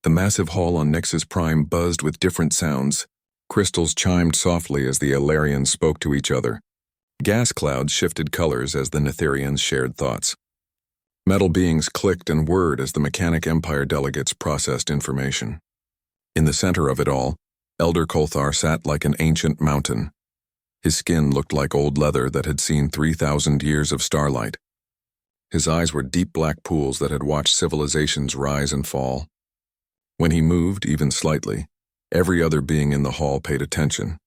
The massive hall on Nexus Prime buzzed with different sounds. Crystals chimed softly as the Ilarians spoke to each other. Gas clouds shifted colors as the Netherians shared thoughts. Metal beings clicked and whirred as the Mechanic Empire delegates processed information. In the center of it all, Elder Kolthar sat like an ancient mountain. His skin looked like old leather that had seen 3,000 years of starlight. His eyes were deep black pools that had watched civilizations rise and fall. When he moved, even slightly, every other being in the hall paid attention.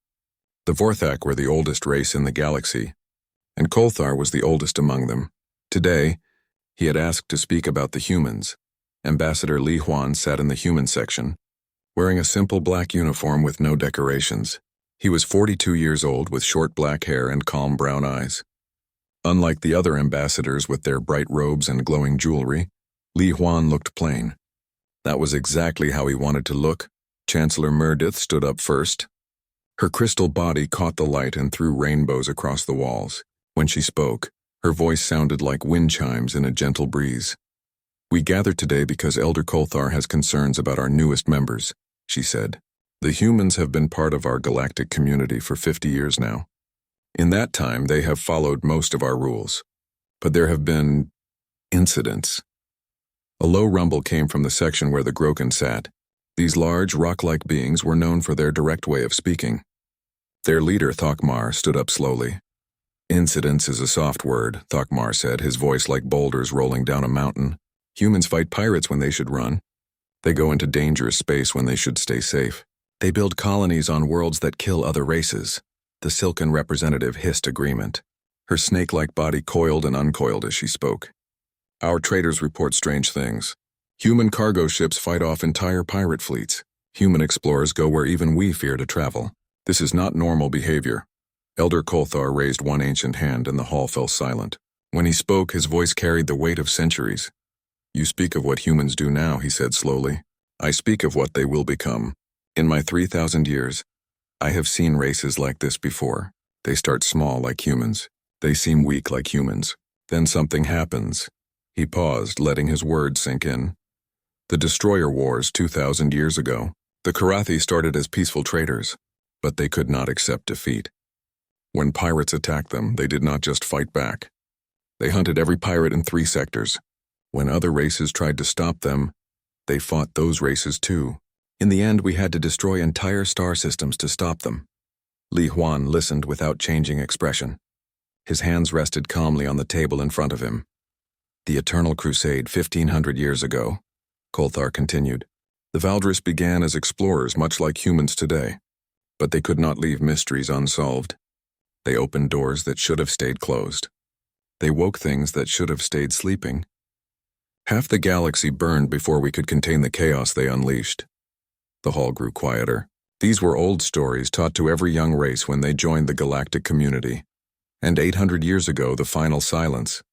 The Vorthak were the oldest race in the galaxy, and Kolthar was the oldest among them. Today, he had asked to speak about the humans. Ambassador Li Huan sat in the human section, wearing a simple black uniform with no decorations. He was 42 years old with short black hair and calm brown eyes. Unlike the other ambassadors with their bright robes and glowing jewelry, Li Huan looked plain. That was exactly how he wanted to look. Chancellor Merdith stood up first. Her crystal body caught the light and threw rainbows across the walls. When she spoke, her voice sounded like wind chimes in a gentle breeze. "We gathered today because Elder Kolthar has concerns about our newest members," she said. "The humans have been part of our galactic community for 50 years now. In that time, they have followed most of our rules. But there have been incidents." A low rumble came from the section where the Groken sat. These large, rock-like beings were known for their direct way of speaking. Their leader, Thokmar, stood up slowly. "Incidents is a soft word," Thokmar said, his voice like boulders rolling down a mountain. "Humans fight pirates when they should run. They go into dangerous space when they should stay safe. They build colonies on worlds that kill other races." The Silken representative hissed agreement. Her snake-like body coiled and uncoiled as she spoke. "Our traders report strange things. Human cargo ships fight off entire pirate fleets. Human explorers go where even we fear to travel. This is not normal behavior." Elder Kolthar raised one ancient hand and the hall fell silent. When he spoke, his voice carried the weight of centuries. "You speak of what humans do now," he said slowly. "I speak of what they will become. In my 3,000 years, I have seen races like this before. They start small like humans. They seem weak like humans. Then something happens." He paused, letting his words sink in. "The Destroyer Wars 2,000 years ago. The Karathi started as peaceful traders, but they could not accept defeat. When pirates attacked them, they did not just fight back. They hunted every pirate in 3 sectors. When other races tried to stop them, they fought those races too. In the end, we had to destroy entire star systems to stop them." Li Huan listened without changing expression. His hands rested calmly on the table in front of him. "The Eternal Crusade 1,500 years ago," Kolthar continued. "The Valdris began as explorers much like humans today, but they could not leave mysteries unsolved. They opened doors that should have stayed closed. They woke things that should have stayed sleeping. Half the galaxy burned before we could contain the chaos they unleashed." The hall grew quieter. These were old stories taught to every young race when they joined the galactic community. And 800 years ago, the final silence.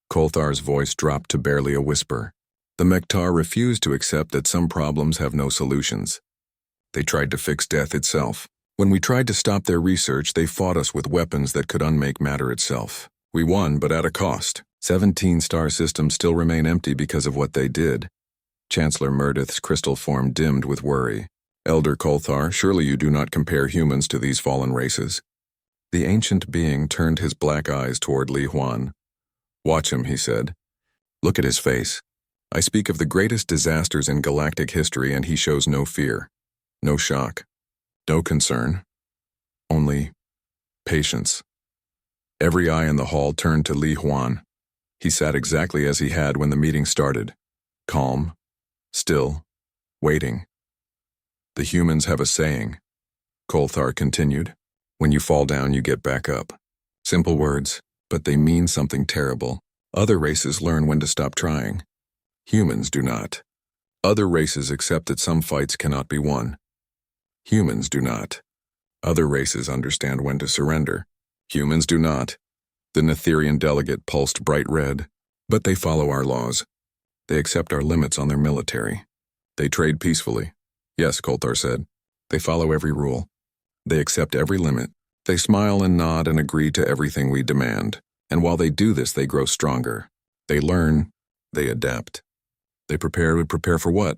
Kolthar's voice dropped to barely a whisper. "The Mektar refused to accept that some problems have no solutions. They tried to fix death itself. When we tried to stop their research, they fought us with weapons that could unmake matter itself. We won, but at a cost. 17 star systems still remain empty because of what they did." Chancellor Merdith's crystal form dimmed with worry. "Elder Kolthar, surely you do not compare humans to these fallen races." The ancient being turned his black eyes toward Li Huan. "Watch him," he said. "Look at his face. I speak of the greatest disasters in galactic history and he shows no fear, no shock, no concern. Only patience." Every eye in the hall turned to Li Huan. He sat exactly as he had when the meeting started. Calm, still, waiting. "The humans have a saying," Kolthar continued. "When you fall down, you get back up." Simple words, but they mean something terrible. Other races learn when to stop trying. Humans do not. Other races accept that some fights cannot be won. Humans do not. Other races understand when to surrender. Humans do not. The Netherian delegate pulsed bright red. "But they follow our laws. They accept our limits on their military. They trade peacefully." "Yes," Kolthar said. "They follow every rule. They accept every limit. They smile and nod and agree to everything we demand. And while they do this, they grow stronger. They learn. They adapt. They prepare for what?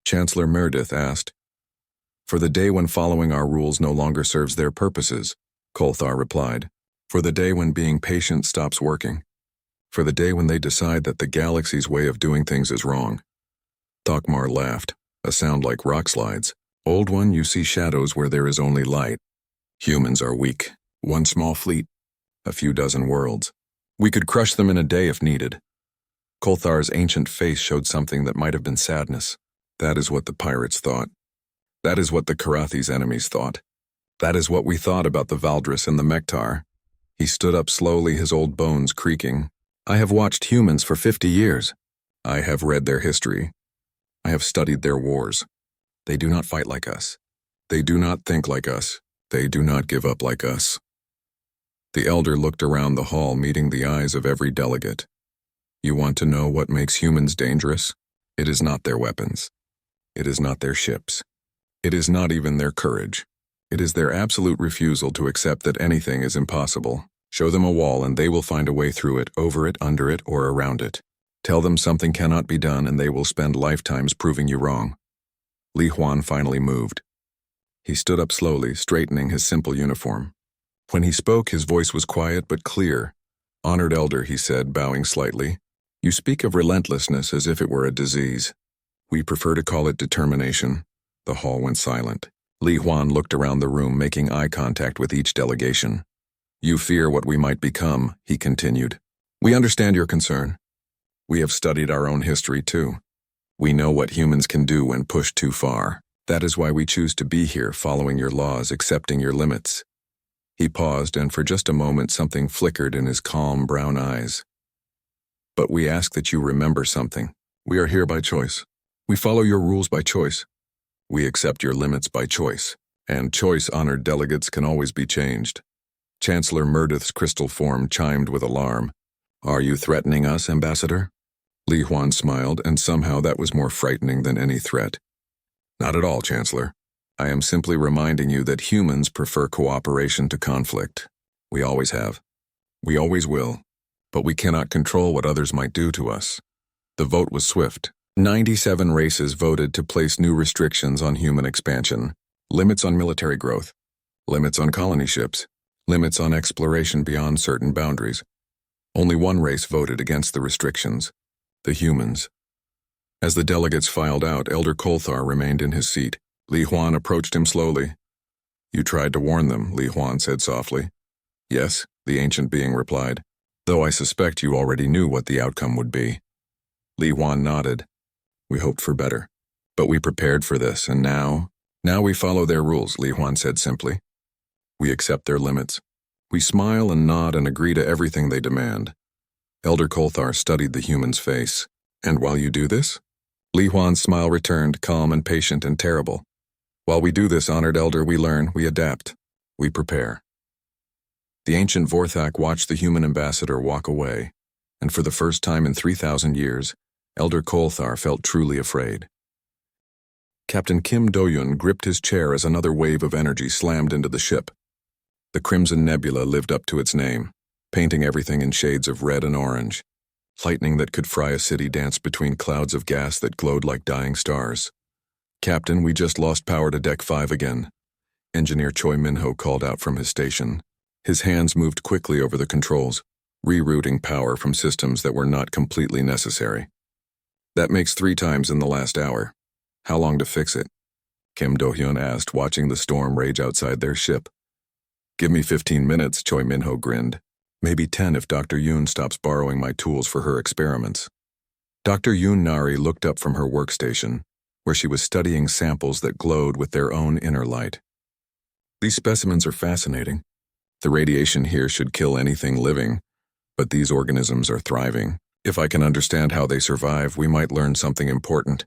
Chancellor Meredith asked. For the day when following our rules no longer serves their purposes, Kolthar replied. For the day when being patient stops working. For the day when they decide that the galaxy's way of doing things is wrong. Thokmar laughed, a sound like rock slides. Old one, you see shadows where there is only light. Humans are weak. One small fleet. A few dozen worlds. We could crush them in a day if needed. Kolthar's ancient face showed something that might have been sadness. That is what the pirates thought. That is what the Karathi's enemies thought. That is what we thought about the Valdris and the Mektar. He stood up slowly, his old bones creaking. I have watched humans for 50 years. I have read their history. I have studied their wars. They do not fight like us. They do not think like us. They do not give up like us. The elder looked around the hall, meeting the eyes of every delegate. You want to know what makes humans dangerous? It is not their weapons. It is not their ships. It is not even their courage. It is their absolute refusal to accept that anything is impossible. Show them a wall and they will find a way through it, over it, under it, or around it. Tell them something cannot be done and they will spend lifetimes proving you wrong. Li Huan finally moved. He stood up slowly, straightening his simple uniform. When he spoke, his voice was quiet but clear. Honored elder, he said, bowing slightly. You speak of relentlessness as if it were a disease. We prefer to call it determination. The hall went silent. Li Huan looked around the room, making eye contact with each delegation. You fear what we might become, he continued. We understand your concern. We have studied our own history too. We know what humans can do when pushed too far. That is why we choose to be here, following your laws, accepting your limits. He paused, and for just a moment something flickered in his calm brown eyes. But we ask that you remember something. We are here by choice. We follow your rules by choice. We accept your limits by choice, and choice-honored delegates can always be changed. Chancellor Meredith's crystal form chimed with alarm. Are you threatening us, Ambassador? Li Huan smiled, and somehow that was more frightening than any threat. Not at all, Chancellor. I am simply reminding you that humans prefer cooperation to conflict. We always have. We always will. But we cannot control what others might do to us. The vote was swift. 97 races voted to place new restrictions on human expansion, limits on military growth, limits on colony ships, limits on exploration beyond certain boundaries. Only one race voted against the restrictions, the humans. As the delegates filed out, Elder Kolthar remained in his seat. Li Huan approached him slowly. You tried to warn them, Li Huan said softly. Yes, the ancient being replied, though I suspect you already knew what the outcome would be. Li Huan nodded. We hoped for better. But we prepared for this, and now we follow their rules, Li Huan said simply. We accept their limits. We smile and nod and agree to everything they demand. Elder Kolthar studied the human's face. And while you do this? Li Huan's smile returned, calm and patient and terrible. While we do this, honored elder, we learn, we adapt, we prepare. The ancient Vorthak watched the human ambassador walk away, and for the first time in 3,000 years, Elder Kolthar felt truly afraid. Captain Kim Do-yun gripped his chair as another wave of energy slammed into the ship. The Crimson Nebula lived up to its name, painting everything in shades of red and orange. Lightning that could fry a city danced between clouds of gas that glowed like dying stars. Captain, we just lost power to Deck 5 again. Engineer Choi Minho called out from his station. His hands moved quickly over the controls, rerouting power from systems that were not completely necessary. That makes 3 times in the last hour. How long to fix it? Kim Do-hyun asked, watching the storm rage outside their ship. Give me 15 minutes, Choi Minho grinned. Maybe 10 if Dr. Yoon stops borrowing my tools for her experiments. Dr. Yoon Nari looked up from her workstation, where she was studying samples that glowed with their own inner light. These specimens are fascinating. The radiation here should kill anything living, but these organisms are thriving. If I can understand how they survive, we might learn something important.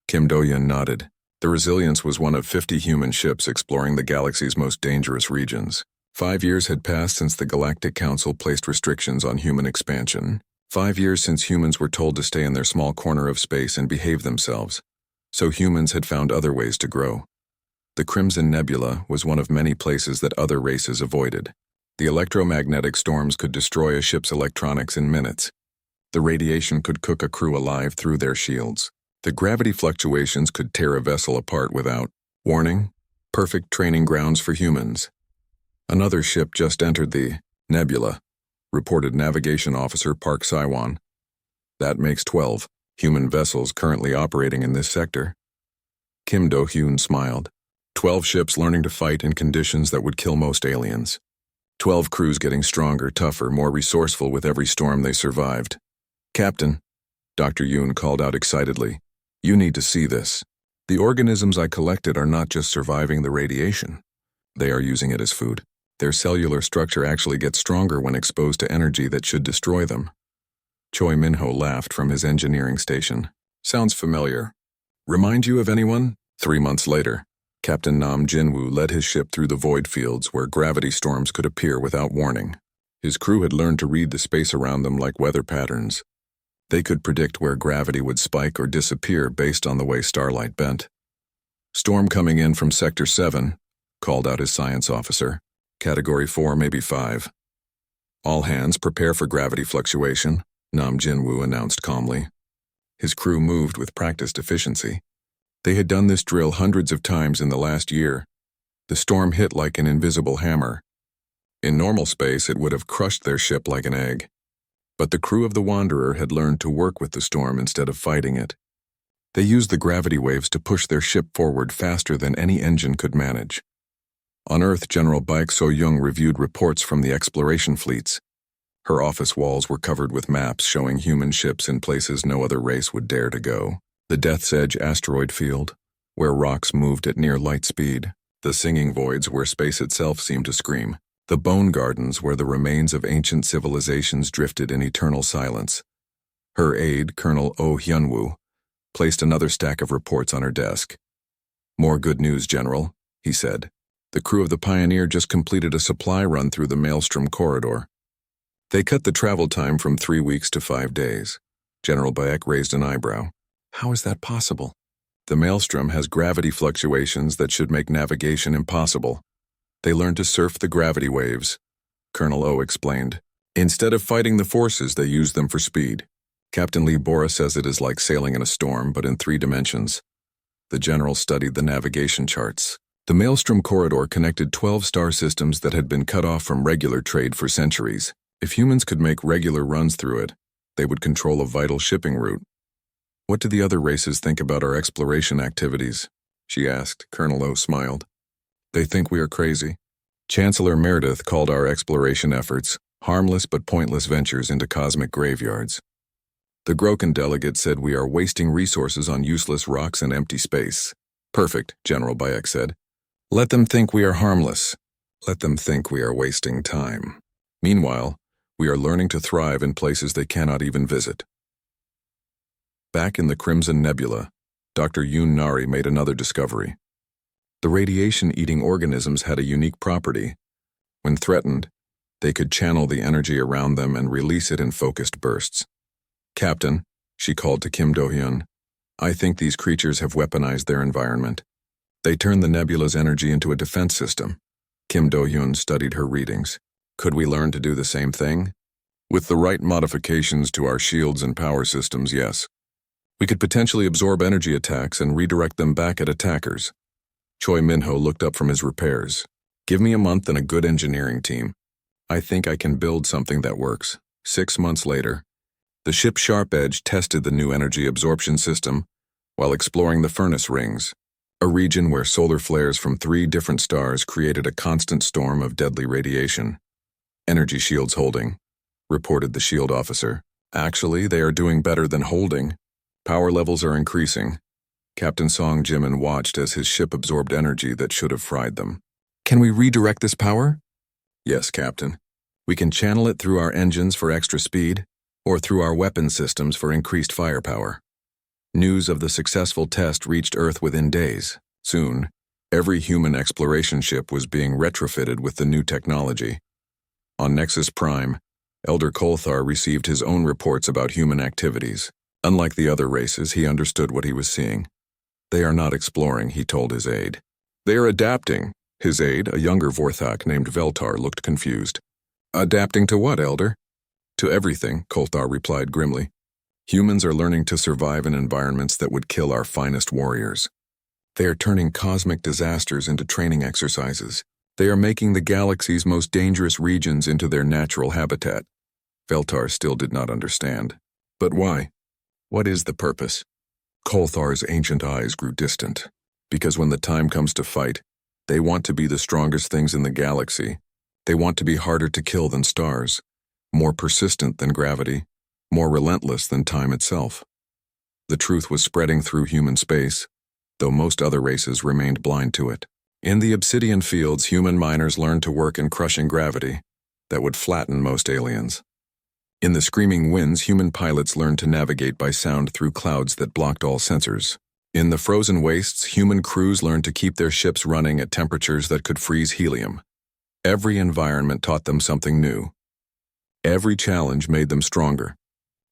Kim Do-yun nodded. The Resilience was one of 50 human ships exploring the galaxy's most dangerous regions. 5 years had passed since the Galactic Council placed restrictions on human expansion. 5 years since humans were told to stay in their small corner of space and behave themselves. So humans had found other ways to grow. The Crimson Nebula was one of many places that other races avoided. The electromagnetic storms could destroy a ship's electronics in minutes. The radiation could cook a crew alive through their shields. The gravity fluctuations could tear a vessel apart without warning. Perfect training grounds for humans. Another ship just entered the nebula, reported Navigation Officer Park Saiwan. That makes 12 human vessels currently operating in this sector. Kim Do-hyun smiled. 12 ships learning to fight in conditions that would kill most aliens. 12 crews getting stronger, tougher, more resourceful with every storm they survived. Captain, Dr. Yoon called out excitedly, you need to see this. The organisms I collected are not just surviving the radiation. They are using it as food. Their cellular structure actually gets stronger when exposed to energy that should destroy them. Choi Minho laughed from his engineering station. Sounds familiar. Remind you of anyone? 3 months later, Captain Nam Jinwoo led his ship through the void fields where gravity storms could appear without warning. His crew had learned to read the space around them like weather patterns. They could predict where gravity would spike or disappear based on the way starlight bent. Storm coming in from Sector 7, called out his science officer. Category 4, maybe 5. All hands prepare for gravity fluctuation, Nam Jinwoo announced calmly. His crew moved with practiced efficiency. They had done this drill hundreds of times in the last year. The storm hit like an invisible hammer. In normal space, it would have crushed their ship like an egg. But the crew of the Wanderer had learned to work with the storm instead of fighting it. They used the gravity waves to push their ship forward faster than any engine could manage. On Earth, General Baek So-young reviewed reports from the exploration fleets. Her office walls were covered with maps showing human ships in places no other race would dare to go. The Death's Edge asteroid field, where rocks moved at near light speed. The singing voids where space itself seemed to scream. The bone gardens where the remains of ancient civilizations drifted in eternal silence. Her aide, Colonel Oh Hyunwoo, placed another stack of reports on her desk. More good news, General, he said. The crew of the Pioneer just completed a supply run through the Maelstrom corridor. They cut the travel time from 3 weeks to 5 days. General Baek raised an eyebrow. How is that possible? The Maelstrom has gravity fluctuations that should make navigation impossible. They learned to surf the gravity waves, Colonel O explained. Instead of fighting the forces, they use them for speed. Captain Lee Bora says it is like sailing in a storm, but in 3 dimensions. The general studied the navigation charts. The Maelstrom corridor connected 12 star systems that had been cut off from regular trade for centuries. If humans could make regular runs through it, they would control a vital shipping route. What do the other races think about our exploration activities? She asked. Colonel O smiled. They think we are crazy. Chancellor Meredith called our exploration efforts harmless but pointless ventures into cosmic graveyards. The Groken delegate said we are wasting resources on useless rocks and empty space. Perfect, General Baek said. Let them think we are harmless. Let them think we are wasting time. Meanwhile, we are learning to thrive in places they cannot even visit. Back in the Crimson Nebula, Dr. Yoon Nari made another discovery. The radiation-eating organisms had a unique property. When threatened, they could channel the energy around them and release it in focused bursts. Captain, she called to Kim Do-hyun, I think these creatures have weaponized their environment. They turn the nebula's energy into a defense system. Kim Do-hyun studied her readings. Could we learn to do the same thing? With the right modifications to our shields and power systems, yes. We could potentially absorb energy attacks and redirect them back at attackers. Choi Minho looked up from his repairs. Give me a month and a good engineering team. I think I can build something that works. 6 months later, the ship Sharp Edge tested the new energy absorption system while exploring the furnace rings, a region where solar flares from 3 different stars created a constant storm of deadly radiation. Energy shields holding, reported the shield officer. Actually, they are doing better than holding. Power levels are increasing. Captain Song Jimin watched as his ship absorbed energy that should have fried them. Can we redirect this power? Yes, Captain. We can channel it through our engines for extra speed, or through our weapon systems for increased firepower. News of the successful test reached Earth within days. Soon, every human exploration ship was being retrofitted with the new technology. On Nexus Prime, Elder Kolthar received his own reports about human activities. Unlike the other races, he understood what he was seeing. They are not exploring, he told his aide. They are adapting. His aide, a younger Vorthak named Veltar, looked confused. Adapting to what, Elder? To everything, Kolthar replied grimly. Humans are learning to survive in environments that would kill our finest warriors. They are turning cosmic disasters into training exercises. They are making the galaxy's most dangerous regions into their natural habitat. Veltar still did not understand. But why? What is the purpose? Kolthar's ancient eyes grew distant. Because when the time comes to fight, they want to be the strongest things in the galaxy. They want to be harder to kill than stars, more persistent than gravity, more relentless than time itself. The truth was spreading through human space, though most other races remained blind to it. In the obsidian fields, human miners learned to work in crushing gravity that would flatten most aliens. In the screaming winds, human pilots learned to navigate by sound through clouds that blocked all sensors. In the frozen wastes, human crews learned to keep their ships running at temperatures that could freeze helium. Every environment taught them something new. Every challenge made them stronger.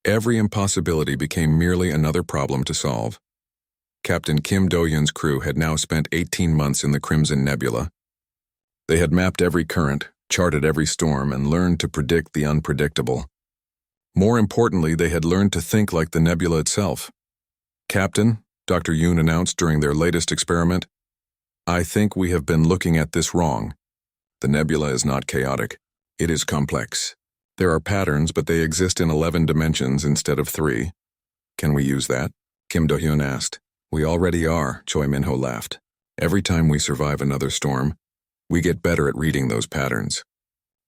Every impossibility became merely another problem to solve. Captain Kim Do-hyun's crew had now spent 18 months in the Crimson Nebula. They had mapped every current, charted every storm, and learned to predict the unpredictable. More importantly, they had learned to think like the nebula itself. "Captain," Dr. Yoon announced during their latest experiment, "I think we have been looking at this wrong. The nebula is not chaotic. It is complex. There are patterns, but they exist in 11 dimensions instead of 3. Can we use that?" Kim Do-hyun asked. "We already are," Choi Min-ho laughed. "Every time we survive another storm, we get better at reading those patterns.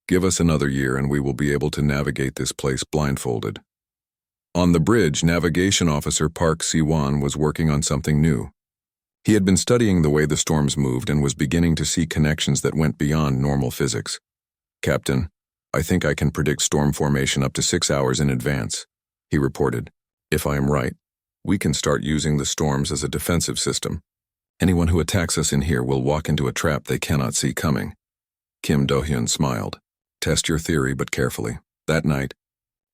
Give us another year and we will be able to navigate this place blindfolded." On the bridge, Navigation Officer Park Si-won was working on something new. He had been studying the way the storms moved and was beginning to see connections that went beyond normal physics. "Captain, I think I can predict storm formation up to 6 hours in advance," he reported. "If I am right, we can start using the storms as a defensive system. Anyone who attacks us in here will walk into a trap they cannot see coming." Kim Do-hyun smiled. "Test your theory, but carefully." That night,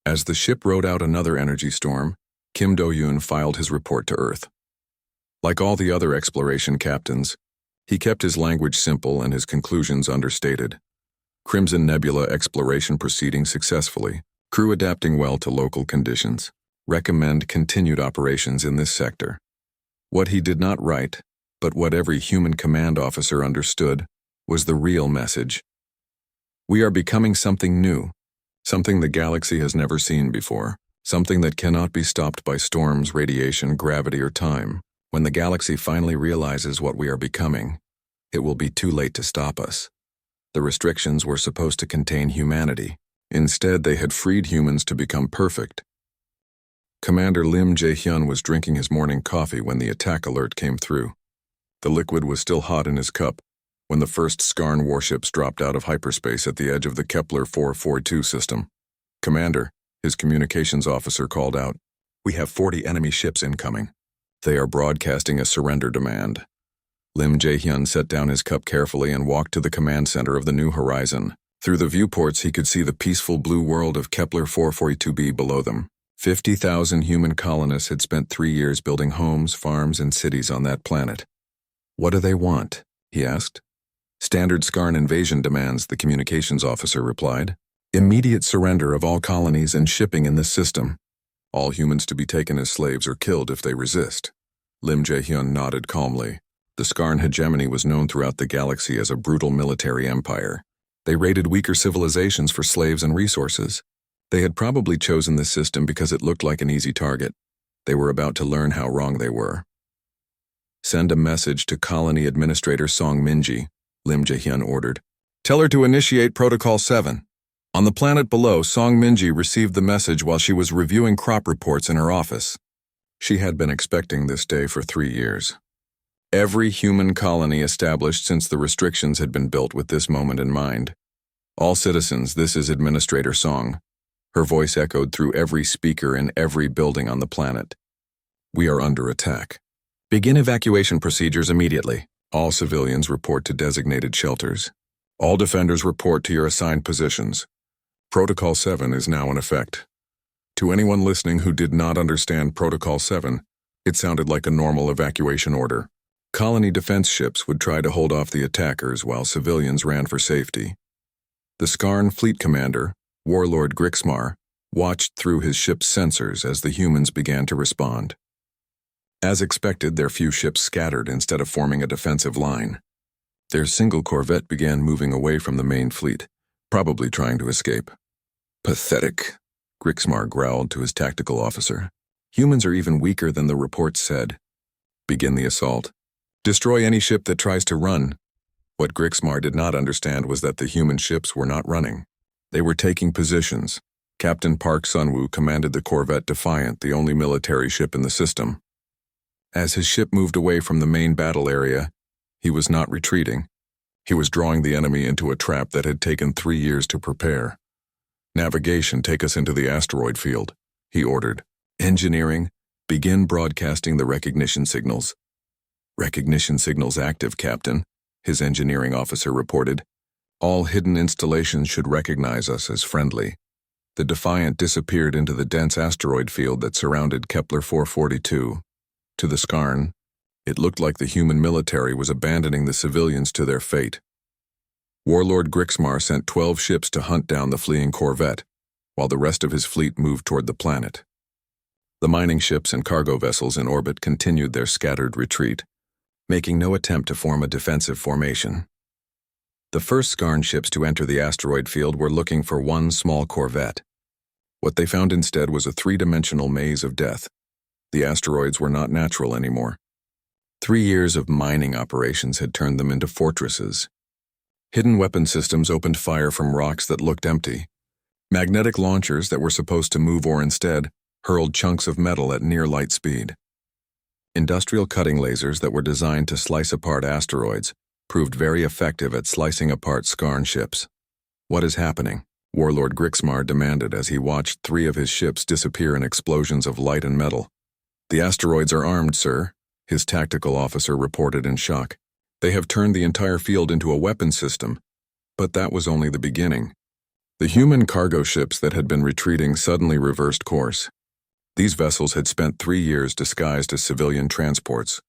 as the ship rode out another energy storm, Kim Do-hyun filed his report to Earth. Like all the other exploration captains, he kept his language simple and his conclusions understated. Crimson Nebula exploration proceeding successfully, crew adapting well to local conditions. Recommend continued operations in this sector. What he did not write, but what every human command officer understood, was the real message. We are becoming something new, something the galaxy has never seen before, something that cannot be stopped by storms, radiation, gravity, or time. When the galaxy finally realizes what we are becoming, it will be too late to stop us. The restrictions were supposed to contain humanity. Instead, they had freed humans to become perfect. Commander Lim Jae-hyun was drinking his morning coffee when the attack alert came through. The liquid was still hot in his cup when the first Skarn warships dropped out of hyperspace at the edge of the Kepler 442 system. "Commander," his communications officer called out, "we have 40 enemy ships incoming. They are broadcasting a surrender demand." Lim Jae-hyun set down his cup carefully and walked to the command center of the New Horizon. Through the viewports, he could see the peaceful blue world of Kepler 442b below them. 50,000 human colonists had spent 3 years building homes, farms, and cities on that planet. "What do they want?" he asked. "Standard Skarn invasion demands," the communications officer replied. "Immediate surrender of all colonies and shipping in this system. All humans to be taken as slaves or killed if they resist." Lim Jae-hyun nodded calmly. The Skarn hegemony was known throughout the galaxy as a brutal military empire. They raided weaker civilizations for slaves and resources. They had probably chosen this system because it looked like an easy target. They were about to learn how wrong they were. "Send a message to Colony Administrator Song Minji," Lim Jae-hyun ordered. "Tell her to initiate Protocol 7. On the planet below, Song Minji received the message while she was reviewing crop reports in her office. She had been expecting this day for 3 years. Every human colony established since the restrictions had been built with this moment in mind. All citizens, this is Administrator Song." Her voice echoed through every speaker in every building on the planet. "We are under attack. Begin evacuation procedures immediately. All civilians report to designated shelters. All defenders report to your assigned positions. Protocol 7 is now in effect." To anyone listening who did not understand Protocol 7, it sounded like a normal evacuation order. Colony defense ships would try to hold off the attackers while civilians ran for safety. The Skarn fleet commander, Warlord Grixmar, watched through his ship's sensors as the humans began to respond. As expected, their few ships scattered instead of forming a defensive line. Their single corvette began moving away from the main fleet, probably trying to escape. Pathetic, Grixmar growled to his tactical officer. Humans are even weaker than the reports said. Begin the assault. Destroy any ship that tries to run. What Grixmar did not understand was that the human ships were not running. They were taking positions. Captain Park Sunwoo commanded the corvette Defiant, the only military ship in the system. As his ship moved away from the main battle area, he was not retreating. He was drawing the enemy into a trap that had taken 3 years to prepare. Navigation, take us into the asteroid field, he ordered. Engineering, begin broadcasting the recognition signals. Recognition signals active, Captain, his engineering officer reported. All hidden installations should recognize us as friendly. The Defiant disappeared into the dense asteroid field that surrounded Kepler 442. To the Skarn, it looked like the human military was abandoning the civilians to their fate. Warlord Grixmar sent 12 ships to hunt down the fleeing corvette, while the rest of his fleet moved toward the planet. The mining ships and cargo vessels in orbit continued their scattered retreat, making no attempt to form a defensive formation. The first Skarn ships to enter the asteroid field were looking for one small corvette. What they found instead was a three-dimensional maze of death. The asteroids were not natural anymore. 3 years of mining operations had turned them into fortresses. Hidden weapon systems opened fire from rocks that looked empty. Magnetic launchers that were supposed to move or instead hurled chunks of metal at near light speed. Industrial cutting lasers that were designed to slice apart asteroids proved very effective at slicing apart Skarn ships. What is happening? Warlord Grixmar demanded as he watched 3 of his ships disappear in explosions of light and metal. The asteroids are armed, sir, his tactical officer reported in shock. They have turned the entire field into a weapon system. But that was only the beginning. The human cargo ships that had been retreating suddenly reversed course. These vessels had spent 3 years disguised as civilian transports,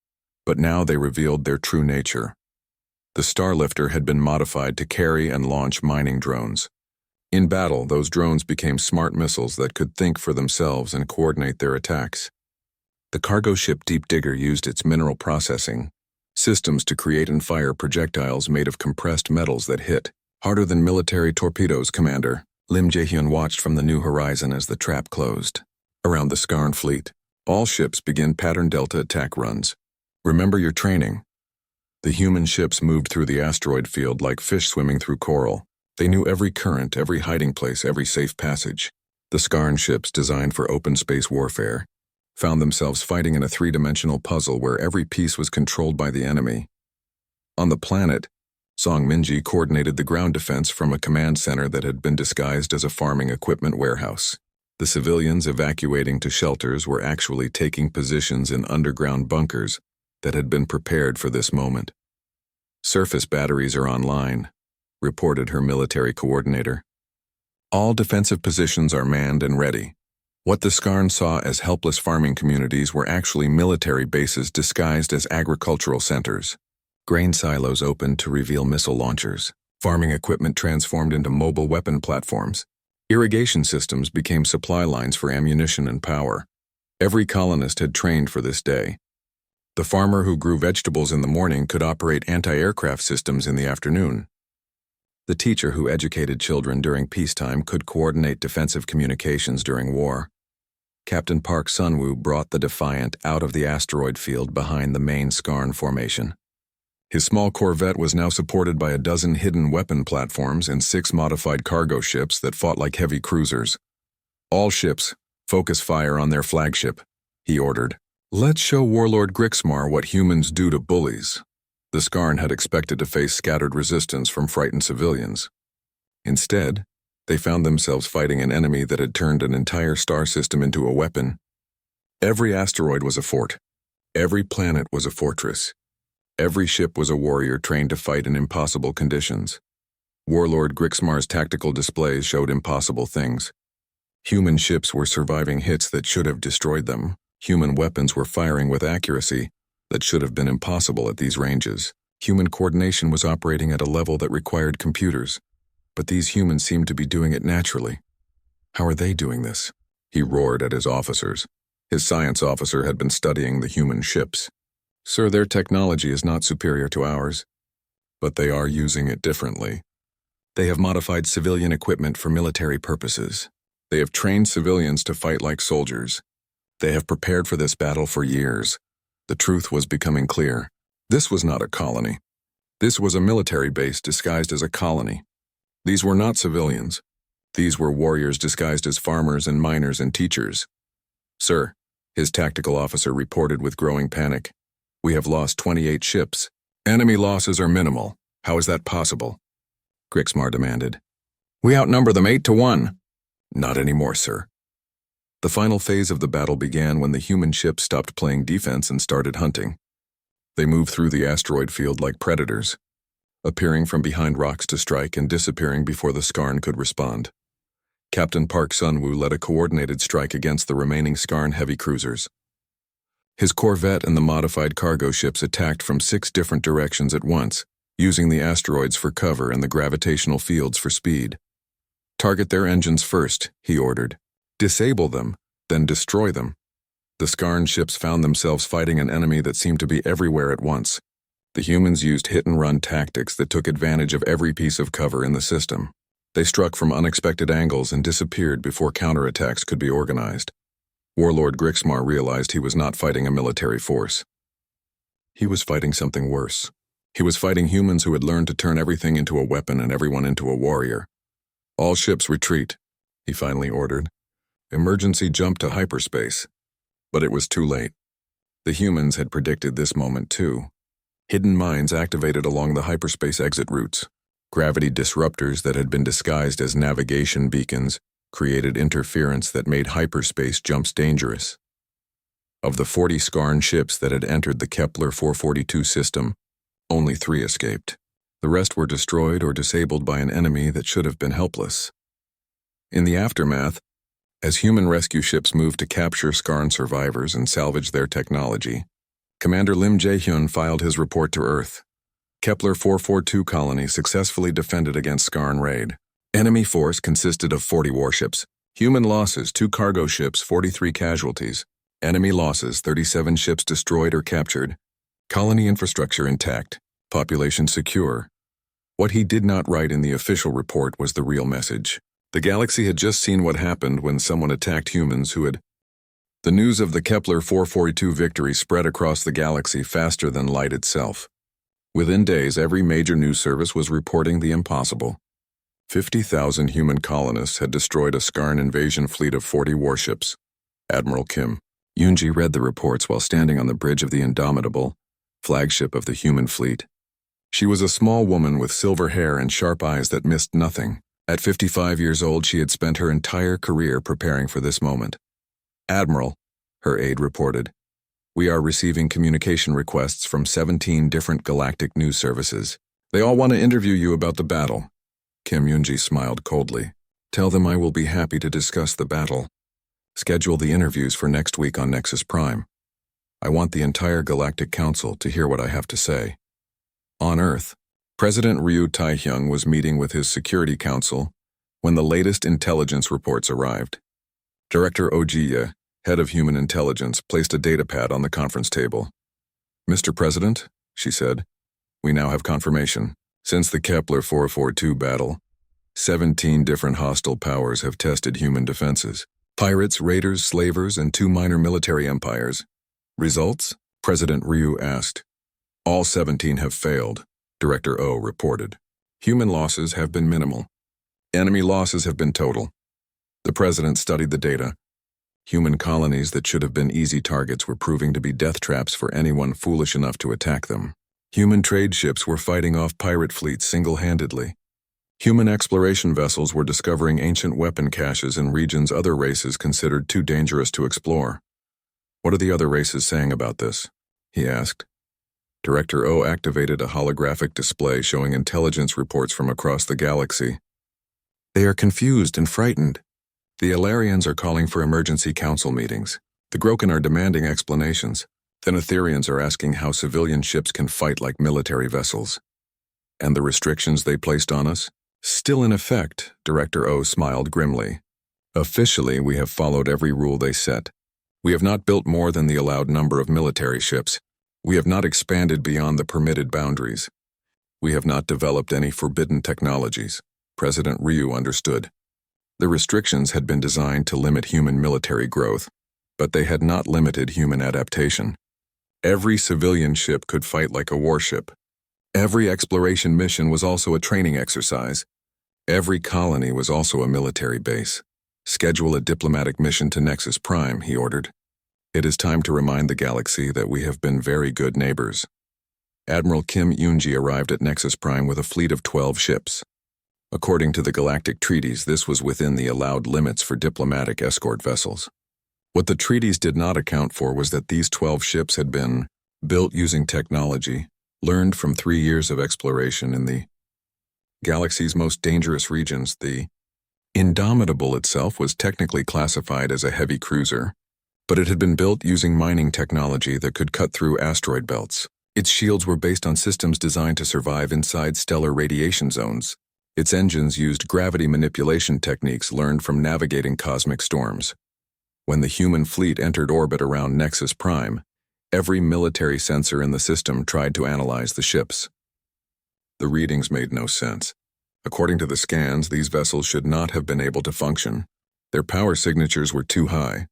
but now they revealed their true nature. The Starlifter had been modified to carry and launch mining drones. In battle, those drones became smart missiles that could think for themselves and coordinate their attacks. The cargo ship Deep Digger used its mineral processing systems to create and fire projectiles made of compressed metals that hit harder than military torpedoes, Commander. Lim Jae-hyun watched from the New Horizon as the trap closed. Around the Skarn fleet, all ships begin pattern delta attack runs. Remember your training. The human ships moved through the asteroid field like fish swimming through coral. They knew every current, every hiding place, every safe passage. The Skarn ships, designed for open space warfare, found themselves fighting in a 3-dimensional puzzle where every piece was controlled by the enemy. On the planet, Song Minji coordinated the ground defense from a command center that had been disguised as a farming equipment warehouse. The civilians evacuating to shelters were actually taking positions in underground bunkers that had been prepared for this moment. Surface batteries are online, reported her military coordinator. All defensive positions are manned and ready. What the Skarn saw as helpless farming communities were actually military bases disguised as agricultural centers. Grain silos opened to reveal missile launchers. Farming equipment transformed into mobile weapon platforms. Irrigation systems became supply lines for ammunition and power. Every colonist had trained for this day. The farmer who grew vegetables in the morning could operate anti-aircraft systems in the afternoon. The teacher who educated children during peacetime could coordinate defensive communications during war. Captain Park Sunwoo brought the Defiant out of the asteroid field behind the main Skarn formation. His small corvette was now supported by a dozen hidden weapon platforms and 6 modified cargo ships that fought like heavy cruisers. All ships, focus fire on their flagship, he ordered. Let's show Warlord Grixmar what humans do to bullies. The Skarn had expected to face scattered resistance from frightened civilians. Instead, they found themselves fighting an enemy that had turned an entire star system into a weapon. Every asteroid was a fort. Every planet was a fortress. Every ship was a warrior trained to fight in impossible conditions. Warlord Grixmar's tactical displays showed impossible things. Human ships were surviving hits that should have destroyed them. Human weapons were firing with accuracy that should have been impossible at these ranges. Human coordination was operating at a level that required computers, but these humans seemed to be doing it naturally. How are they doing this? He roared at his officers. His science officer had been studying the human ships. Sir, their technology is not superior to ours, but they are using it differently. They have modified civilian equipment for military purposes. They have trained civilians to fight like soldiers. They have prepared for this battle for years. The truth was becoming clear. This was not a colony. This was a military base disguised as a colony. These were not civilians. These were warriors disguised as farmers and miners and teachers. Sir, his tactical officer reported with growing panic. We have lost 28 ships. Enemy losses are minimal. How is that possible? Grixmar demanded. We outnumber them 8-1. Not anymore, sir. The final phase of the battle began when the human ships stopped playing defense and started hunting. They moved through the asteroid field like predators, appearing from behind rocks to strike and disappearing before the Skarn could respond. Captain Park Sun-woo led a coordinated strike against the remaining Skarn heavy cruisers. His corvette and the modified cargo ships attacked from 6 different directions at once, using the asteroids for cover and the gravitational fields for speed. Target their engines first, he ordered. Disable them, then destroy them. The Skarn ships found themselves fighting an enemy that seemed to be everywhere at once. The humans used hit-and-run tactics that took advantage of every piece of cover in the system. They struck from unexpected angles and disappeared before counterattacks could be organized. Warlord Grixmar realized he was not fighting a military force. He was fighting something worse. He was fighting humans who had learned to turn everything into a weapon and everyone into a warrior. All ships retreat, he finally ordered. Emergency jump to hyperspace. But it was too late. The humans had predicted this moment too. Hidden mines activated along the hyperspace exit routes. Gravity disruptors that had been disguised as navigation beacons created interference that made hyperspace jumps dangerous. Of the 40 Skarn ships that had entered the Kepler 442 system, only 3 escaped. The rest were destroyed or disabled by an enemy that should have been helpless. In the aftermath, as human rescue ships moved to capture Skarn survivors and salvage their technology, Commander Lim Jae-hyun filed his report to Earth. Kepler 442 colony successfully defended against Skarn raid. Enemy force consisted of 40 warships. Human losses, 2 cargo ships, 43 casualties. Enemy losses, 37 ships destroyed or captured. Colony infrastructure intact. Population secure. What he did not write in the official report was the real message. The galaxy had just seen what happened when someone attacked humans who had... The news of the Kepler 442 victory spread across the galaxy faster than light itself. Within days, every major news service was reporting the impossible. 50,000 human colonists had destroyed a Skarn invasion fleet of 40 warships. Admiral Kim Yoonji read the reports while standing on the bridge of the Indomitable, flagship of the human fleet. She was a small woman with silver hair and sharp eyes that missed nothing. At 55 years old, she had spent her entire career preparing for this moment. Admiral, her aide reported, we are receiving communication requests from 17 different galactic news services. They all want to interview you about the battle. Kim Yoonji smiled coldly. Tell them I will be happy to discuss the battle. Schedule the interviews for next week on Nexus Prime. I want the entire Galactic Council to hear what I have to say. On Earth, President Ryu Taehyung was meeting with his Security Council when the latest intelligence reports arrived. Director Oh Ji-ye, head of human intelligence, placed a datapad on the conference table. Mr. President, she said, we now have confirmation. Since the Kepler 442 battle, 17 different hostile powers have tested human defenses. Pirates, raiders, slavers, and 2 minor military empires. Results? President Ryu asked. All 17 have failed, Director O reported. Human losses have been minimal. Enemy losses have been total. The president studied the data. Human colonies that should have been easy targets were proving to be death traps for anyone foolish enough to attack them. Human trade ships were fighting off pirate fleets single-handedly. Human exploration vessels were discovering ancient weapon caches in regions other races considered too dangerous to explore. What are the other races saying about this? He asked. Director O activated a holographic display showing intelligence reports from across the galaxy. They are confused and frightened. The Alarians are calling for emergency council meetings. The Groken are demanding explanations. The Netherians are asking how civilian ships can fight like military vessels. And the restrictions they placed on us? Still in effect, Director O smiled grimly. Officially, we have followed every rule they set. We have not built more than the allowed number of military ships. We have not expanded beyond the permitted boundaries. We have not developed any forbidden technologies. President Ryu understood. The restrictions had been designed to limit human military growth, but they had not limited human adaptation. Every civilian ship could fight like a warship. Every exploration mission was also a training exercise. Every colony was also a military base. Schedule a diplomatic mission to Nexus Prime, he ordered. It is time to remind the galaxy that we have been very good neighbors. Admiral Kim Yoonji arrived at Nexus Prime with a fleet of 12 ships. According to the Galactic treaties, this was within the allowed limits for diplomatic escort vessels. What the treaties did not account for was that these 12 ships had been built using technology, learned from 3 years of exploration in the galaxy's most dangerous regions. The Indomitable itself was technically classified as a heavy cruiser, but it had been built using mining technology that could cut through asteroid belts. Its shields were based on systems designed to survive inside stellar radiation zones. Its engines used gravity manipulation techniques learned from navigating cosmic storms. When the human fleet entered orbit around Nexus Prime, every military sensor in the system tried to analyze the ships. The readings made no sense. According to the scans, these vessels should not have been able to function. Their power signatures were too high.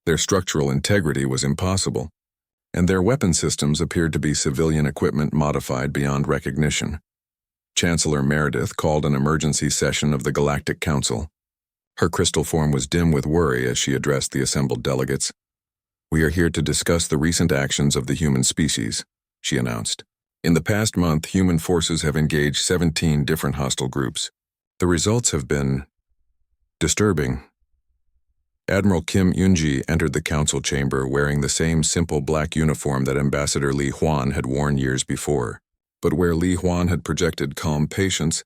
Their structural integrity was impossible. And their weapon systems appeared to be civilian equipment modified beyond recognition. Chancellor Meredith called an emergency session of the Galactic Council. Her crystal form was dim with worry as she addressed the assembled delegates. "We are here to discuss the recent actions of the human species," she announced. "In the past month, human forces have engaged 17 different hostile groups. The results have been disturbing." Admiral Kim Yoonji entered the council chamber wearing the same simple black uniform that Ambassador Li Huan had worn years before. But where Li Huan had projected calm patience,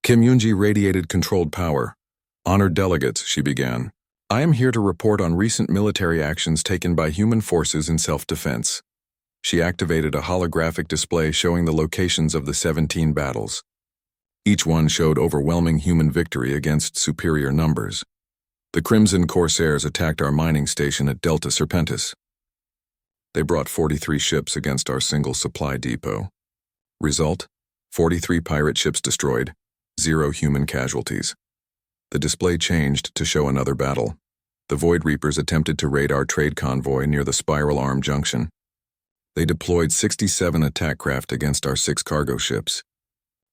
Kim Yoonji radiated controlled power. "Honored delegates," she began, "I am here to report on recent military actions taken by human forces in self-defense." She activated a holographic display showing the locations of the 17 battles. Each one showed overwhelming human victory against superior numbers. The Crimson Corsairs attacked our mining station at Delta Serpentis. They brought 43 ships against our single supply depot. Result: 43 pirate ships destroyed, 0 human casualties. The display changed to show another battle. The Void Reapers attempted to raid our trade convoy near the Spiral Arm Junction. They deployed 67 attack craft against our 6 cargo ships.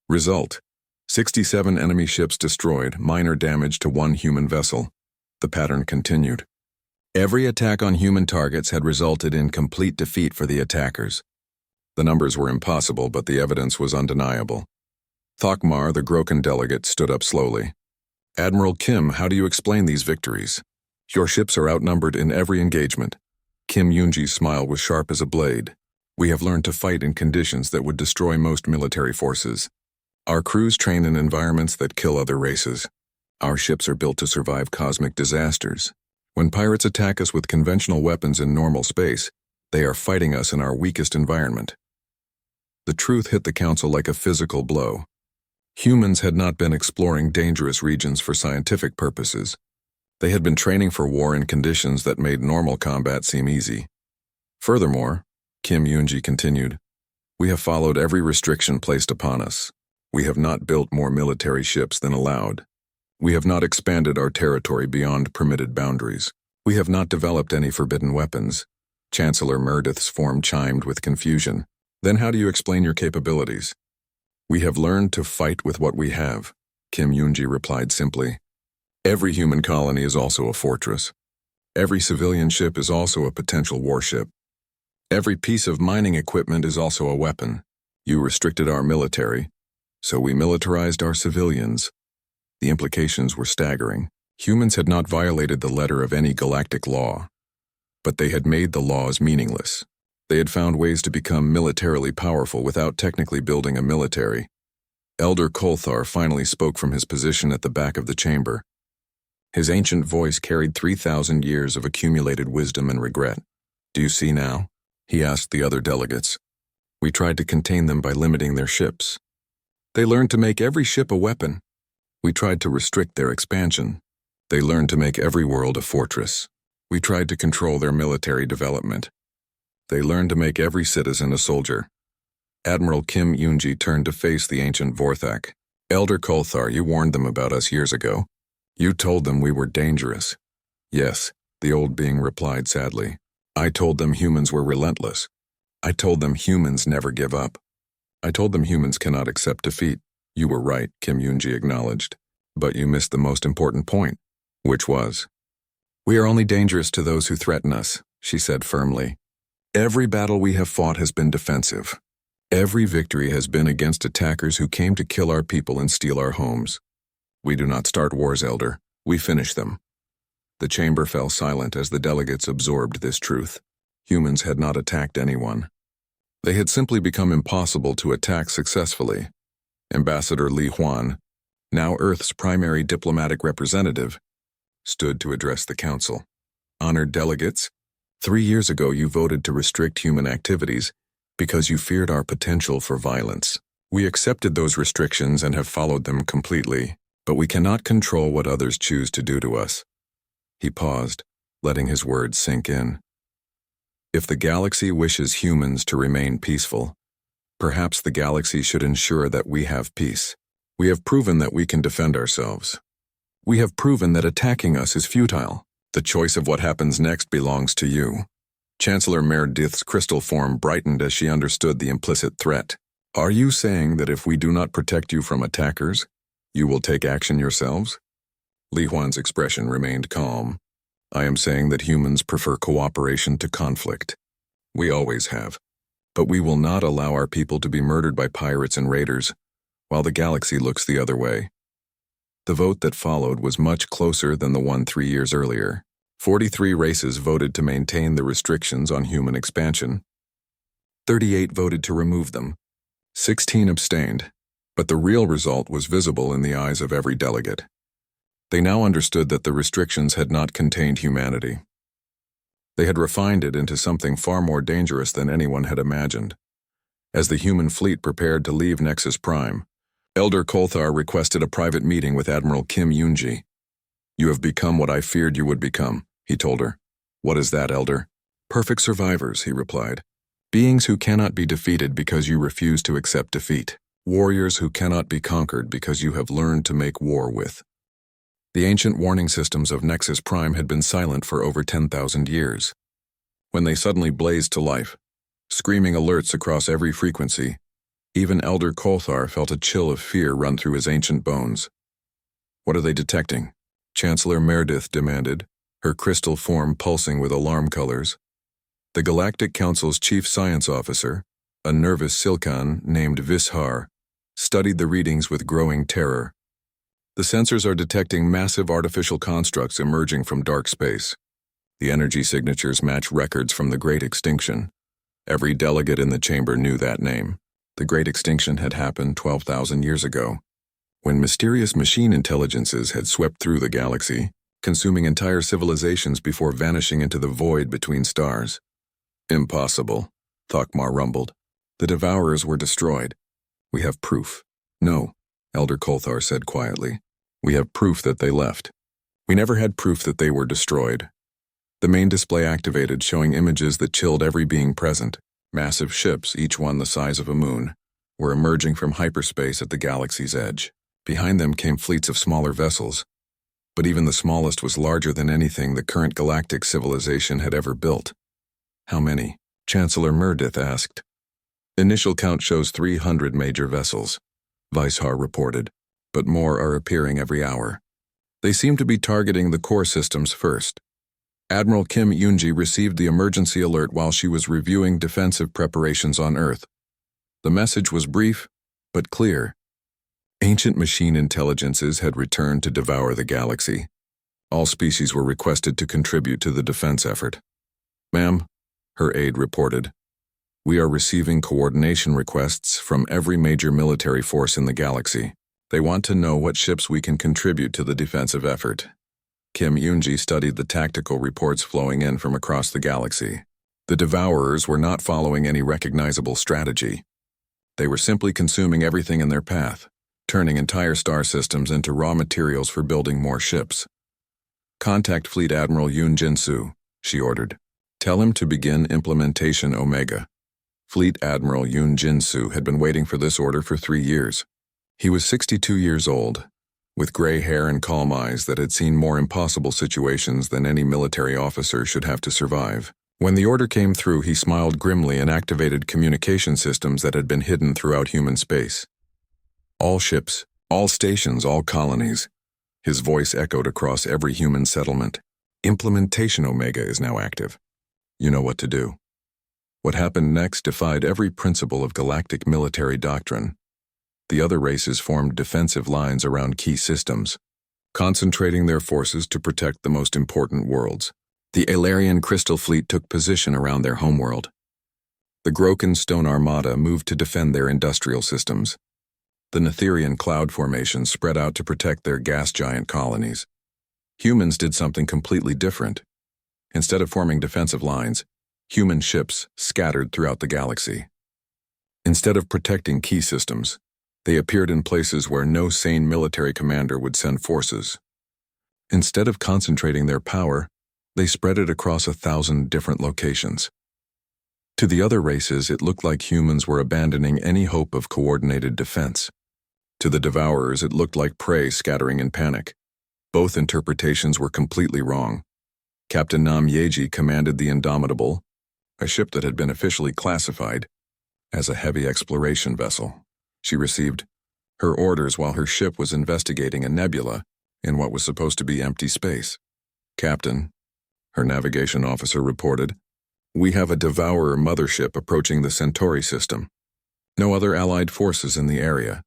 Result: 67 enemy ships destroyed, minor damage to 1 human vessel. The pattern continued. Every attack on human targets had resulted in complete defeat for the attackers. The numbers were impossible, but the evidence was undeniable. Thokmar, the Groken delegate, stood up slowly. "Admiral Kim, how do you explain these victories? Your ships are outnumbered in every engagement." Kim Yoonji's smile was sharp as a blade. "We have learned to fight in conditions that would destroy most military forces. Our crews train in environments that kill other races. Our ships are built to survive cosmic disasters. When pirates attack us with conventional weapons in normal space, they are fighting us in our weakest environment." The truth hit the council like a physical blow. Humans had not been exploring dangerous regions for scientific purposes. They had been training for war in conditions that made normal combat seem easy. Furthermore, Kim Yoonji continued, "We have followed every restriction placed upon us. We have not built more military ships than allowed. We have not expanded our territory beyond permitted boundaries. We have not developed any forbidden weapons." Chancellor Meredith's form chimed with confusion. "Then how do you explain your capabilities?" "We have learned to fight with what we have," Kim Yoonji replied simply. "Every human colony is also a fortress. Every civilian ship is also a potential warship. Every piece of mining equipment is also a weapon. You restricted our military, so we militarized our civilians." The implications were staggering. Humans had not violated the letter of any galactic law, but they had made the laws meaningless. They had found ways to become militarily powerful without technically building a military. Elder Kolthar finally spoke from his position at the back of the chamber. His ancient voice carried 3,000 years of accumulated wisdom and regret. "Do you see now?" he asked the other delegates. "We tried to contain them by limiting their ships. They learned to make every ship a weapon. We tried to restrict their expansion. They learned to make every world a fortress. We tried to control their military development. They learned to make every citizen a soldier. Admiral Kim Yoonji turned to face the ancient Vorthak. Elder Kolthar, you warned them about us years ago. You told them we were dangerous. Yes, the old being replied sadly. I told them humans were relentless. I told them humans never give up. I told them humans cannot accept defeat. You were right, Kim Yoonji acknowledged. But you missed the most important point. Which was? We are only dangerous to those who threaten us, she said firmly. Every battle we have fought has been defensive. Every victory has been against attackers who came to kill our people and steal our homes. We do not start wars, Elder. We finish them. The chamber fell silent as the delegates absorbed this truth. Humans had not attacked anyone. They had simply become impossible to attack successfully. Ambassador Li Huan, now Earth's primary diplomatic representative, stood to address the council. Honored delegates, 3 years ago you voted to restrict human activities because you feared our potential for violence. We accepted those restrictions and have followed them completely, but we cannot control what others choose to do to us. He paused, letting his words sink in. If the galaxy wishes humans to remain peaceful, perhaps the galaxy should ensure that we have peace. We have proven that we can defend ourselves. We have proven that attacking us is futile. The choice of what happens next belongs to you. Chancellor Meredith's crystal form brightened as she understood the implicit threat. Are you saying that if we do not protect you from attackers, you will take action yourselves? Li Huan's expression remained calm. I am saying that humans prefer cooperation to conflict. We always have. But we will not allow our people to be murdered by pirates and raiders, while the galaxy looks the other way. The vote that followed was much closer than the one 3 years earlier. 43 races voted to maintain the restrictions on human expansion. 38 voted to remove them. 16 abstained, but the real result was visible in the eyes of every delegate. They now understood that the restrictions had not contained humanity. They had refined it into something far more dangerous than anyone had imagined. As the human fleet prepared to leave Nexus Prime, Elder Kolthar requested a private meeting with Admiral Kim Yoonji. You have become what I feared you would become, he told her. What is that, Elder? Perfect survivors, he replied. Beings who cannot be defeated because you refuse to accept defeat. Warriors who cannot be conquered because you have learned to make war with. The ancient warning systems of Nexus Prime had been silent for over 10,000 years. When they suddenly blazed to life, screaming alerts across every frequency, even Elder Kolthar felt a chill of fear run through his ancient bones. What are they detecting? Chancellor Meredith demanded, her crystal form pulsing with alarm colors. The Galactic Council's chief science officer, a nervous Silkan named Vishar, studied the readings with growing terror. The sensors are detecting massive artificial constructs emerging from dark space. The energy signatures match records from the Great Extinction. Every delegate in the chamber knew that name. The Great Extinction had happened 12,000 years ago, when mysterious machine intelligences had swept through the galaxy, consuming entire civilizations before vanishing into the void between stars. Impossible, Thokmar rumbled. The Devourers were destroyed. We have proof. No, Elder Kolthar said quietly. We have proof that they left. We never had proof that they were destroyed. The main display activated, showing images that chilled every being present. Massive ships, each one the size of a moon, were emerging from hyperspace at the galaxy's edge. Behind them came fleets of smaller vessels, but even the smallest was larger than anything the current galactic civilization had ever built. How many? Chancellor Meredith asked. Initial count shows 300 major vessels, Vishar reported, but more are appearing every hour. They seem to be targeting the core systems first. Admiral Kim Yoonji received the emergency alert while she was reviewing defensive preparations on Earth. The message was brief, but clear. Ancient machine intelligences had returned to devour the galaxy. All species were requested to contribute to the defense effort. Ma'am, her aide reported, we are receiving coordination requests from every major military force in the galaxy. They want to know what ships we can contribute to the defensive effort. Kim Yoonji studied the tactical reports flowing in from across the galaxy. The Devourers were not following any recognizable strategy. They were simply consuming everything in their path, turning entire star systems into raw materials for building more ships. Contact Fleet Admiral Yoon Jinsu, she ordered. Tell him to begin implementation Omega. Fleet Admiral Yoon Jinsu had been waiting for this order for 3 years. He was 62 years old, with gray hair and calm eyes that had seen more impossible situations than any military officer should have to survive. When the order came through, he smiled grimly and activated communication systems that had been hidden throughout human space. All ships, all stations, all colonies. His voice echoed across every human settlement. Implementation Omega is now active. You know what to do. What happened next defied every principle of galactic military doctrine. The other races formed defensive lines around key systems, concentrating their forces to protect the most important worlds. The Alarian Crystal Fleet took position around their homeworld. The Groken Stone Armada moved to defend their industrial systems. The Netherian cloud formations spread out to protect their gas giant colonies. Humans did something completely different. Instead of forming defensive lines, human ships scattered throughout the galaxy. Instead of protecting key systems, they appeared in places where no sane military commander would send forces. Instead of concentrating their power, they spread it across 1,000 different locations. To the other races, it looked like humans were abandoning any hope of coordinated defense. To the Devourers, it looked like prey scattering in panic. Both interpretations were completely wrong. Captain Nam Yeji commanded the Indomitable, a ship that had been officially classified as a heavy exploration vessel. She received her orders while her ship was investigating a nebula in what was supposed to be empty space. Captain, her navigation officer reported, we have a Devourer mothership approaching the Centauri system. No other allied forces in the area.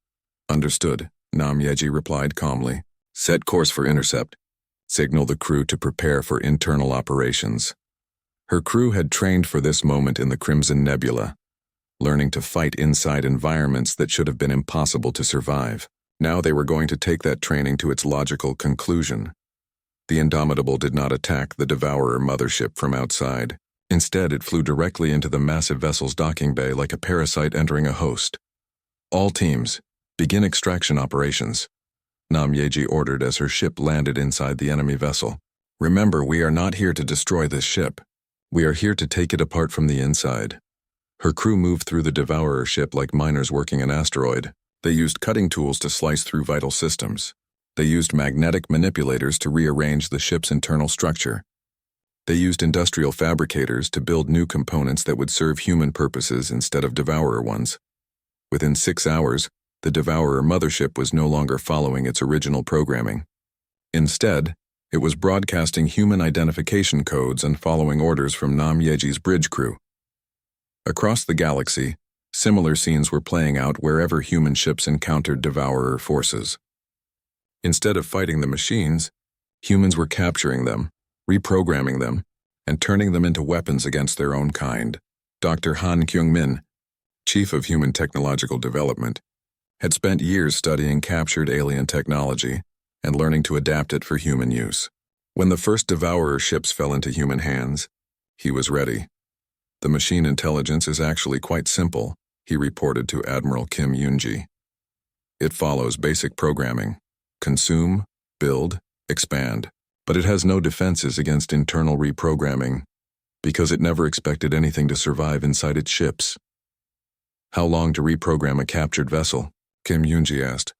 Understood, Nam Yeji replied calmly. Set course for intercept. Signal the crew to prepare for internal operations. Her crew had trained for this moment in the Crimson Nebula, learning to fight inside environments that should have been impossible to survive. Now they were going to take that training to its logical conclusion. The Indomitable did not attack the Devourer mothership from outside. Instead, it flew directly into the massive vessel's docking bay like a parasite entering a host. All teams, begin extraction operations, Nam Yeji ordered as her ship landed inside the enemy vessel. Remember, we are not here to destroy this ship. We are here to take it apart from the inside. Her crew moved through the Devourer ship like miners working an asteroid. They used cutting tools to slice through vital systems. They used magnetic manipulators to rearrange the ship's internal structure. They used industrial fabricators to build new components that would serve human purposes instead of Devourer ones. Within 6 hours, the Devourer mothership was no longer following its original programming. Instead, it was broadcasting human identification codes and following orders from Nam Yeji's bridge crew. Across the galaxy, similar scenes were playing out wherever human ships encountered Devourer forces. Instead of fighting the machines, humans were capturing them, reprogramming them, and turning them into weapons against their own kind. Dr. Han Kyung-min, Chief of Human Technological Development, had spent years studying captured alien technology and learning to adapt it for human use. When the first Devourer ships fell into human hands, he was ready. The machine intelligence is actually quite simple, he reported to Admiral Kim Yoonji. It follows basic programming: consume, build, expand. But it has no defenses against internal reprogramming, because it never expected anything to survive inside its ships. How long to reprogram a captured vessel? Kim Yoonji asked.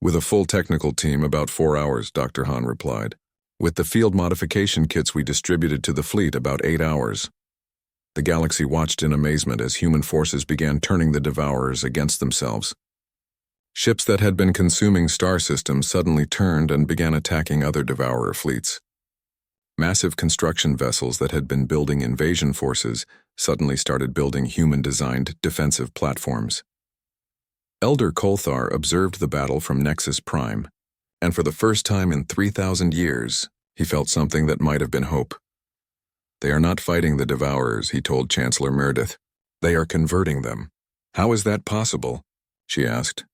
With a full technical team, about 4 hours, Dr. Han replied. With the field modification kits we distributed to the fleet, about 8 hours. The galaxy watched in amazement as human forces began turning the Devourers against themselves. Ships that had been consuming star systems suddenly turned and began attacking other Devourer fleets. Massive construction vessels that had been building invasion forces suddenly started building human-designed defensive platforms. Elder Kolthar observed the battle from Nexus Prime, and for the first time in 3,000 years, he felt something that might have been hope. They are not fighting the Devourers, he told Chancellor Meredith. They are converting them. How is that possible? She asked.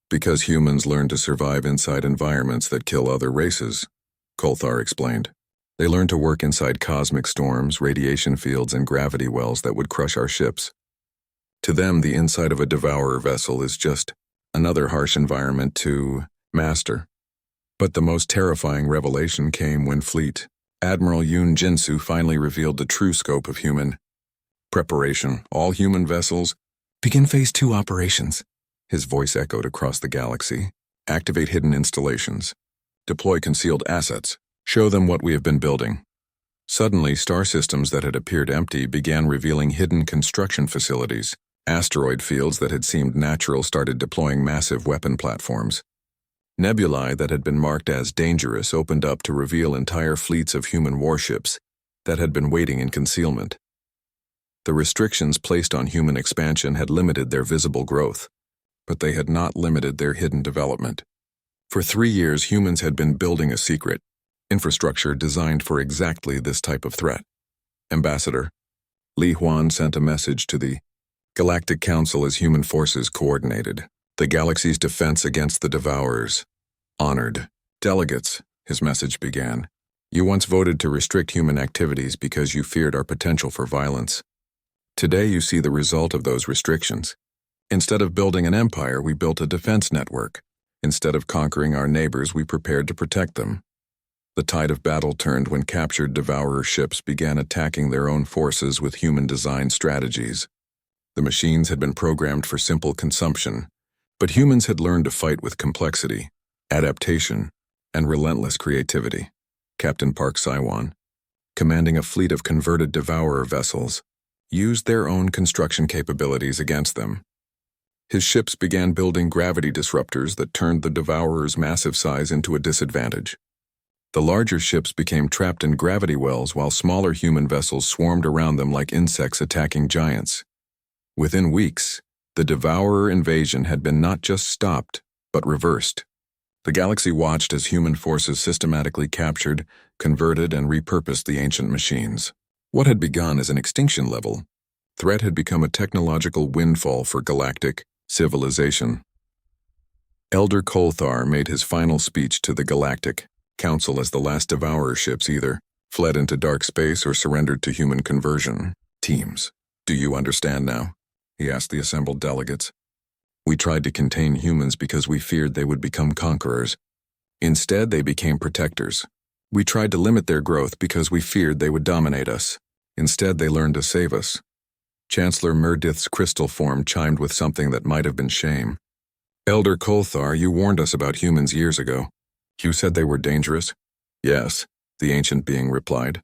Because humans learn to survive inside environments that kill other races, Kolthar explained. They learn to work inside cosmic storms, radiation fields, and gravity wells that would crush our ships. To them, the inside of a Devourer vessel is just another harsh environment to master. But the most terrifying revelation came when Fleet Admiral Yoon Jinsu finally revealed the true scope of human preparation. All human vessels begin Phase 2 operations. His voice echoed across the galaxy. Activate hidden installations. Deploy concealed assets. Show them what we have been building. Suddenly, star systems that had appeared empty began revealing hidden construction facilities. Asteroid fields that had seemed natural started deploying massive weapon platforms. Nebulae that had been marked as dangerous opened up to reveal entire fleets of human warships that had been waiting in concealment. The restrictions placed on human expansion had limited their visible growth, but they had not limited their hidden development. For 3 years, humans had been building a secret infrastructure designed for exactly this type of threat. Ambassador Li Huan sent a message to the Galactic Council as human forces coordinated the galaxy's defense against the Devourers. Honored delegates, his message began. You once voted to restrict human activities because you feared our potential for violence. Today you see the result of those restrictions. Instead of building an empire, we built a defense network. Instead of conquering our neighbors, we prepared to protect them. The tide of battle turned when captured Devourer ships began attacking their own forces with human-designed strategies. The machines had been programmed for simple consumption, but humans had learned to fight with complexity, adaptation, and relentless creativity. Captain Park Saiwan, commanding a fleet of converted Devourer vessels, used their own construction capabilities against them. His ships began building gravity disruptors that turned the Devourer's massive size into a disadvantage. The larger ships became trapped in gravity wells while smaller human vessels swarmed around them like insects attacking giants. Within weeks, the Devourer invasion had been not just stopped, but reversed. The galaxy watched as human forces systematically captured, converted, and repurposed the ancient machines. What had begun as an extinction level threat had become a technological windfall for galactic civilization. Elder Kolthar made his final speech to the Galactic Council as the last Devourer ships either fled into dark space or surrendered to human conversion teams. Do you understand now? He asked the assembled delegates. We tried to contain humans because we feared they would become conquerors. Instead, they became protectors. We tried to limit their growth because we feared they would dominate us. Instead, they learned to save us. Chancellor Merdith's crystal form chimed with something that might have been shame. Elder Kolthar, you warned us about humans years ago. You said they were dangerous? Yes, the ancient being replied.